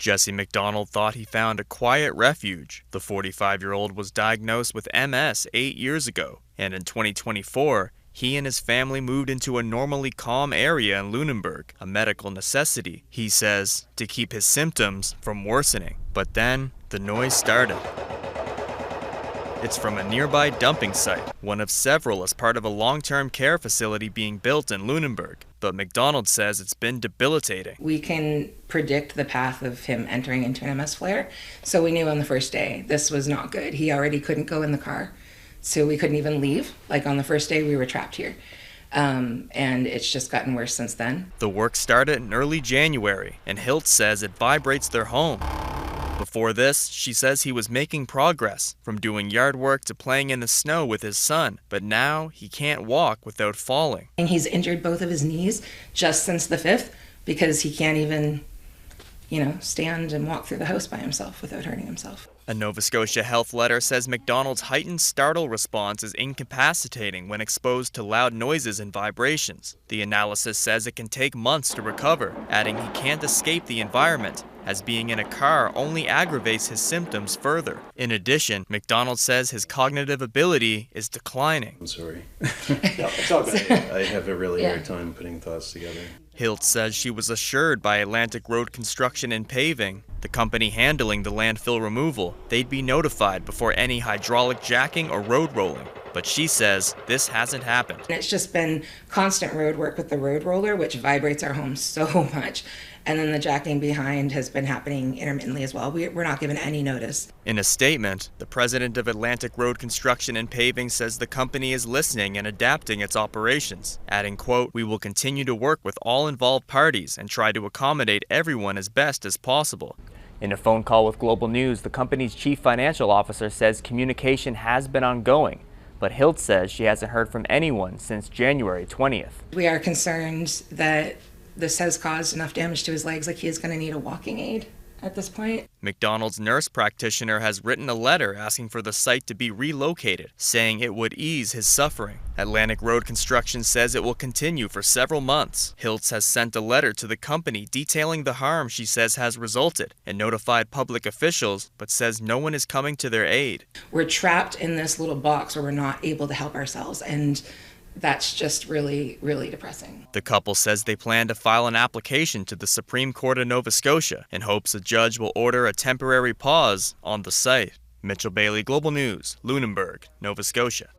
Jesse MacDonald thought he found a quiet refuge. The 45-year-old was diagnosed with MS 8 years ago, and in 2024, he and his family moved into a normally calm area in Lunenburg, a medical necessity, he says, to keep his symptoms from worsening. But then, the noise started. It's from a nearby dumping site, one of several as part of a long-term care facility being built in Lunenburg. But MacDonald says it's been debilitating. We can predict the path of him entering into an MS flare, so we knew on the first day this was not good. He already couldn't go in the car, so we couldn't even leave. Like on the first day, we were trapped here. And it's just gotten worse since then. The work started in early January, and Hiltz says it vibrates their home. Before this, she says he was making progress, from doing yard work to playing in the snow with his son, but now he can't walk without falling. And he's injured both of his knees just since the 5th because he can't even, stand and walk through the house by himself without hurting himself. A Nova Scotia health letter says MacDonald's heightened startle response is incapacitating when exposed to loud noises and vibrations. The analysis says it can take months to recover, adding he can't escape the environment, as being in a car only aggravates his symptoms further. In addition, MacDonald says his cognitive ability is declining. I'm sorry. No, it's all good. I have a really hard time putting thoughts together. Hiltz says she was assured by Atlantic Road Construction and Paving, the company handling the landfill removal, they'd be notified before any hydraulic jacking or road rolling. But she says this hasn't happened. It's just been constant road work with the road roller, which vibrates our home so much. And then the jacking behind has been happening intermittently as well. We're not given any notice. In a statement, the president of Atlantic Road Construction and Paving says the company is listening and adapting its operations, adding, quote, "We will continue to work with all involved parties and try to accommodate everyone as best as possible." In a phone call with Global News, the company's chief financial officer says communication has been ongoing, but Hiltz says she hasn't heard from anyone since January 20th. We are concerned that this has caused enough damage to his legs, like he is going to need a walking aid at this point. MacDonald's nurse practitioner has written a letter asking for the site to be relocated, saying it would ease his suffering. Atlantic Road Construction says it will continue for several months. Hiltz has sent a letter to the company detailing the harm she says has resulted and notified public officials, but says no one is coming to their aid. We're trapped in this little box where we're not able to help ourselves, and that's just really, really depressing. The couple says they plan to file an application to the Supreme Court of Nova Scotia in hopes a judge will order a temporary pause on the site. Mitchell Bailey, Global News, Lunenburg, Nova Scotia.